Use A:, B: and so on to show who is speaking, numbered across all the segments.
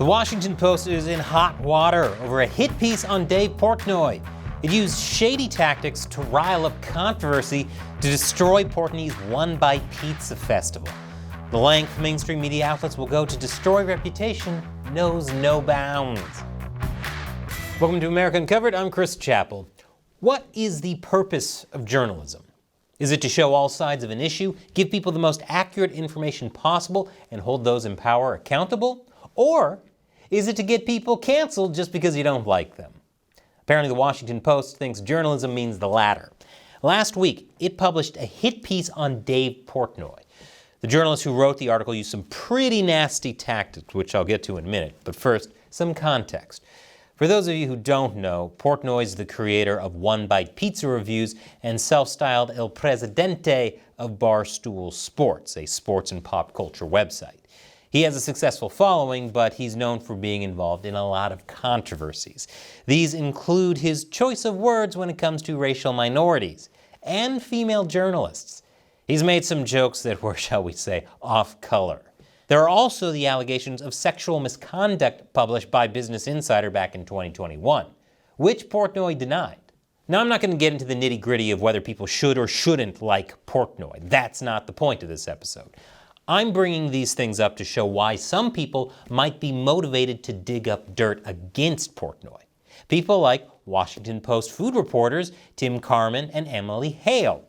A: The Washington Post is in hot water over a hit piece on Dave Portnoy. It used shady tactics to rile up controversy to destroy Portnoy's One Bite Pizza Festival. The length mainstream media outlets will go to destroy reputation knows no bounds. Welcome to America Uncovered. I'm Chris Chappell. What is the purpose of journalism? Is it to show all sides of an issue, give people the most accurate information possible, and hold those in power accountable? Or is it to get people canceled just because you don't like them? Apparently, the Washington Post thinks journalism means the latter. Last week, it published a hit piece on Dave Portnoy. The journalist who wrote the article used some pretty nasty tactics, which I'll get to in a minute. But first, some context. For those of you who don't know, Portnoy is the creator of One Bite Pizza Reviews and self-styled El Presidente of Barstool Sports, a sports and pop culture website. He has a successful following, but he's known for being involved in a lot of controversies. These include his choice of words when it comes to racial minorities and female journalists. He's made some jokes that were, shall we say, off color. There are also the allegations of sexual misconduct published by Business Insider back in 2021, which Portnoy denied. Now, I'm not going to get into the nitty-gritty of whether people should or shouldn't like Portnoy. That's not the point of this episode. I'm bringing these things up to show why some people might be motivated to dig up dirt against Portnoy. People like Washington Post food reporters Tim Carmen and Emily Hale,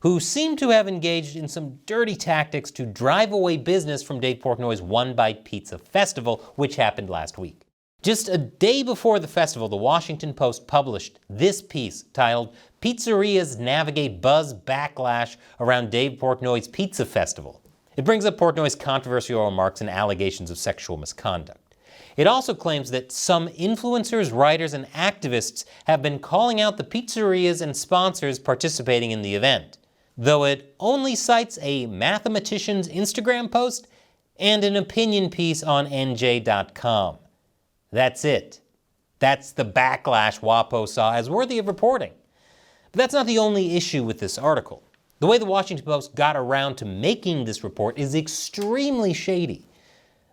A: who seem to have engaged in some dirty tactics to drive away business from Dave Portnoy's One Bite Pizza Festival, which happened last week. Just a day before the festival, the Washington Post published this piece titled, "Pizzerias Navigate Buzz Backlash Around Dave Portnoy's Pizza Festival." It brings up Portnoy's controversial remarks and allegations of sexual misconduct. It also claims that some influencers, writers, and activists have been calling out the pizzerias and sponsors participating in the event, though it only cites a mathematician's Instagram post and an opinion piece on NJ.com. That's it. That's the backlash WAPO saw as worthy of reporting. But that's not the only issue with this article. The way the Washington Post got around to making this report is extremely shady.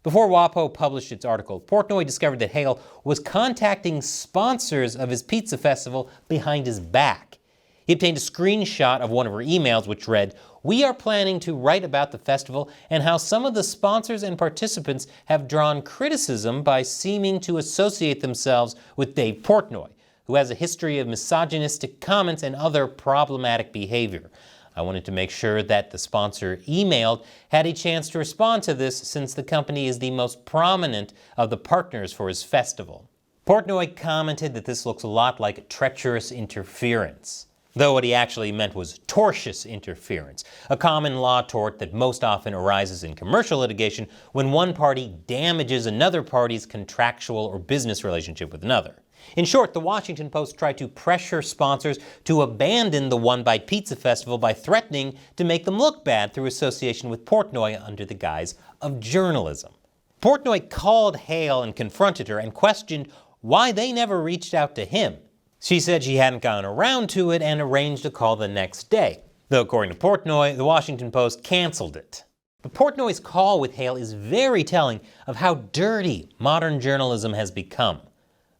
A: Before WAPO published its article, Portnoy discovered that Hale was contacting sponsors of his pizza festival behind his back. He obtained a screenshot of one of her emails which read, "We are planning to write about the festival and how some of the sponsors and participants have drawn criticism by seeming to associate themselves with Dave Portnoy, who has a history of misogynistic comments and other problematic behavior. I wanted to make sure that the sponsor emailed had a chance to respond to this since the company is the most prominent of the partners for his festival." Portnoy commented that this looks a lot like treacherous interference, though what he actually meant was tortious interference, a common law tort that most often arises in commercial litigation when one party damages another party's contractual or business relationship with another. In short, the Washington Post tried to pressure sponsors to abandon the One Bite Pizza Festival by threatening to make them look bad through association with Portnoy under the guise of journalism. Portnoy called Hale and confronted her and questioned why they never reached out to him. She said she hadn't gotten around to it and arranged a call the next day, though according to Portnoy, the Washington Post canceled it. But Portnoy's call with Hale is very telling of how dirty modern journalism has become.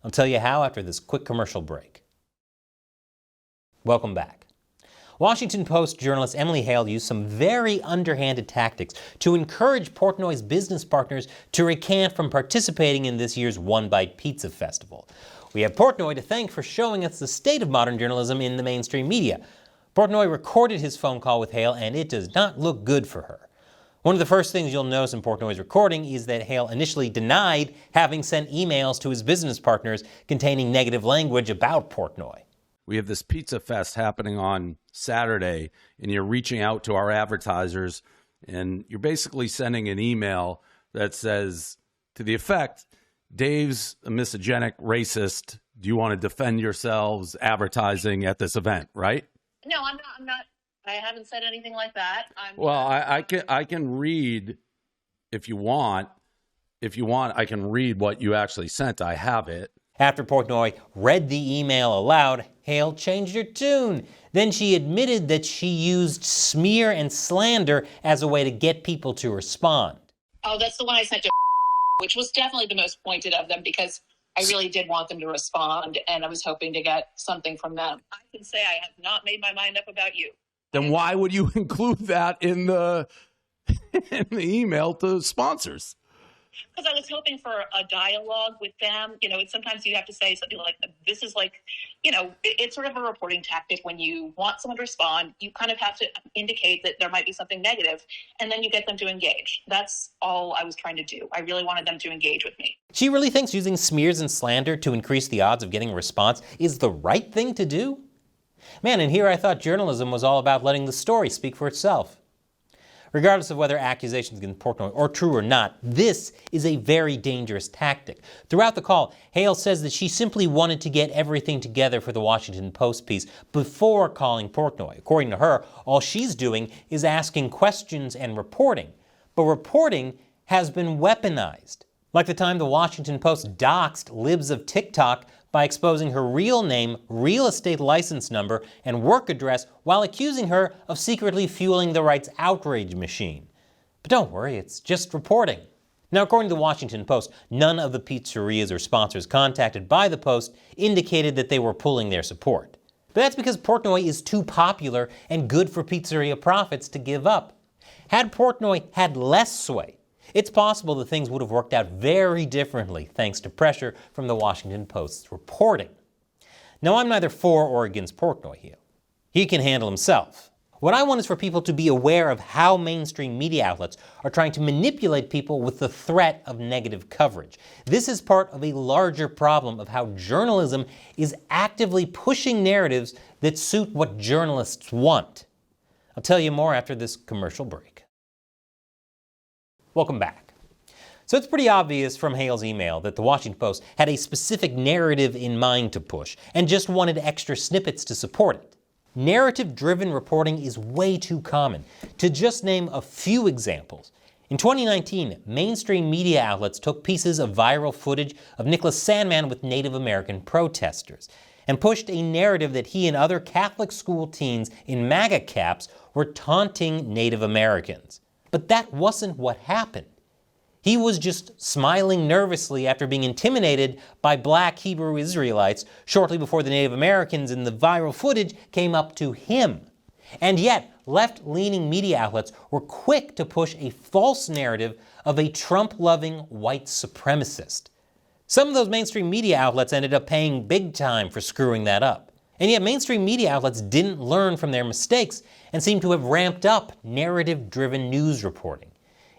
A: I'll tell you how after this quick commercial break. Welcome back. Washington Post journalist Emily Hale used some very underhanded tactics to encourage Portnoy's business partners to recant from participating in this year's One Bite Pizza Festival. We have Portnoy to thank for showing us the state of modern journalism in the mainstream media. Portnoy recorded his phone call with Hale, and it does not look good for her. One of the first things you'll notice in Portnoy's recording is that Hale initially denied having sent emails to his business partners containing negative language about Portnoy.
B: We have this pizza fest happening on Saturday, and you're reaching out to our advertisers, and you're basically sending an email that says, to the effect, Dave's a misogynist, racist. Do you want to defend yourselves advertising at this event, right?
C: No, I'm not. I haven't said anything like that.
B: I can read if you want. If you want, I can read what you actually sent. I have it.
A: After Portnoy read the email aloud, Hale changed her tune. Then she admitted that she used smear and slander as a way to get people to respond.
C: Oh, that's the one I sent to which was definitely the most pointed of them because I really did want them to respond, and I was hoping to get something from them. I can say I have not made my mind up about you.
B: Then why would you include that in the email to sponsors?
C: Because I was hoping for a dialogue with them. You know, sometimes you have to say something like, this is like, you know, it's sort of a reporting tactic. When you want someone to respond, you kind of have to indicate that there might be something negative, and then you get them to engage. That's all I was trying to do. I really wanted them to engage with me.
A: She really thinks using smears and slander to increase the odds of getting a response is the right thing to do? Man, and here I thought journalism was all about letting the story speak for itself. Regardless of whether accusations against Portnoy are true or not, this is a very dangerous tactic. Throughout the call, Hale says that she simply wanted to get everything together for the Washington Post piece before calling Portnoy. According to her, all she's doing is asking questions and reporting. But reporting has been weaponized. Like the time the Washington Post doxed libs of TikTok by exposing her real name, real estate license number, and work address while accusing her of secretly fueling the right's outrage machine. But don't worry, it's just reporting. Now, according to the Washington Post, none of the pizzerias or sponsors contacted by the Post indicated that they were pulling their support. But that's because Portnoy is too popular and good for pizzeria profits to give up. Had Portnoy had less sway, it's possible that things would have worked out very differently thanks to pressure from the Washington Post's reporting. Now, I'm neither for or against Portnoy here. He can handle himself. What I want is for people to be aware of how mainstream media outlets are trying to manipulate people with the threat of negative coverage. This is part of a larger problem of how journalism is actively pushing narratives that suit what journalists want. I'll tell you more after this commercial break. Welcome back. So it's pretty obvious from Hale's email that the Washington Post had a specific narrative in mind to push and just wanted extra snippets to support it. Narrative-driven reporting is way too common. To just name a few examples, in 2019, mainstream media outlets took pieces of viral footage of Nicholas Sandmann with Native American protesters and pushed a narrative that he and other Catholic school teens in MAGA caps were taunting Native Americans. But that wasn't what happened. He was just smiling nervously after being intimidated by black Hebrew Israelites shortly before the Native Americans in the viral footage came up to him. And yet, left-leaning media outlets were quick to push a false narrative of a Trump-loving white supremacist. Some of those mainstream media outlets ended up paying big time for screwing that up. And yet mainstream media outlets didn't learn from their mistakes and seem to have ramped up narrative-driven news reporting.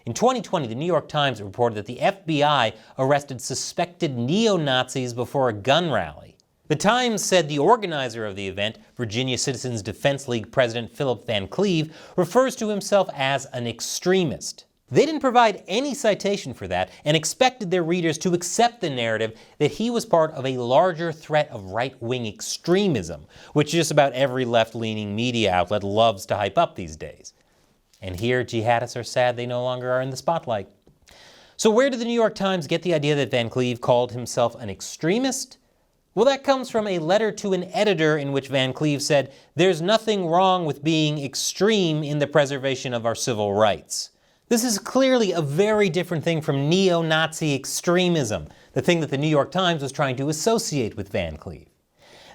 A: In 2020, the New York Times reported that the FBI arrested suspected neo-Nazis before a gun rally. The Times said the organizer of the event, Virginia Citizens Defense League President Philip Van Cleve, refers to himself as an extremist. They didn't provide any citation for that and expected their readers to accept the narrative that he was part of a larger threat of right-wing extremism, which just about every left-leaning media outlet loves to hype up these days. And here, jihadists are sad they no longer are in the spotlight. So where did the New York Times get the idea that Van Cleve called himself an extremist? Well, that comes from a letter to an editor in which Van Cleve said, "There's nothing wrong with being extreme in the preservation of our civil rights." This is clearly a very different thing from neo-Nazi extremism, the thing that the New York Times was trying to associate with Van Cleve.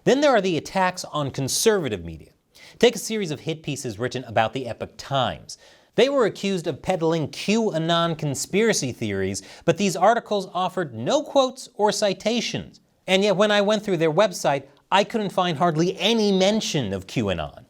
A: Then there are the attacks on conservative media. Take a series of hit pieces written about the Epoch Times. They were accused of peddling QAnon conspiracy theories, but these articles offered no quotes or citations. And yet when I went through their website, I couldn't find hardly any mention of QAnon.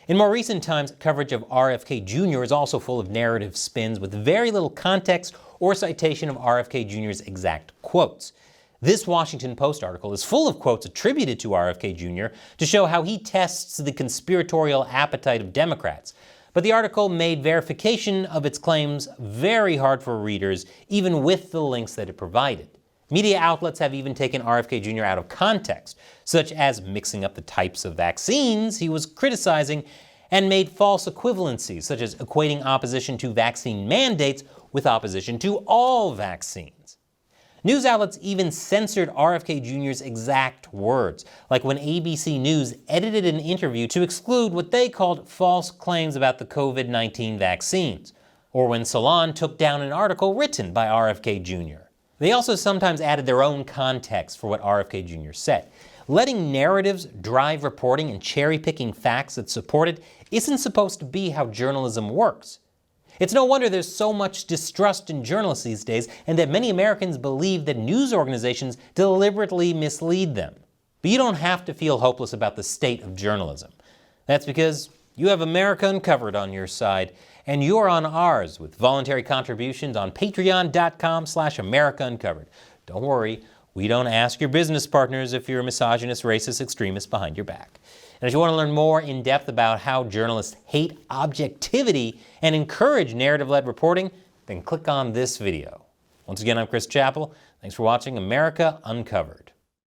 A: In more recent times, coverage of RFK Jr. is also full of narrative spins with very little context or citation of RFK Jr.'s exact quotes. This Washington Post article is full of quotes attributed to RFK Jr. to show how he tests the conspiratorial appetite of Democrats. But the article made verification of its claims very hard for readers, even with the links that it provided. Media outlets have even taken RFK Jr. out of context, such as mixing up the types of vaccines he was criticizing and made false equivalencies, such as equating opposition to vaccine mandates with opposition to all vaccines. News outlets even censored RFK Jr.'s exact words, like when ABC News edited an interview to exclude what they called false claims about the COVID-19 vaccines. or when Salon took down an article written by RFK Jr. They also sometimes added their own context for what RFK Jr. said. Letting narratives drive reporting and cherry-picking facts that support it isn't supposed to be how journalism works. It's no wonder there's so much distrust in journalists these days, and that many Americans believe that news organizations deliberately mislead them. But you don't have to feel hopeless about the state of journalism. That's because you have America Uncovered on your side, and you're on ours with voluntary contributions on patreon.com/America Uncovered. Don't worry, we don't ask your business partners if you're a misogynist, racist, extremist behind your back. And if you want to learn more in depth about how journalists hate objectivity and encourage narrative-led reporting, then click on this video. Once again, I'm Chris Chappell. Thanks for watching America Uncovered.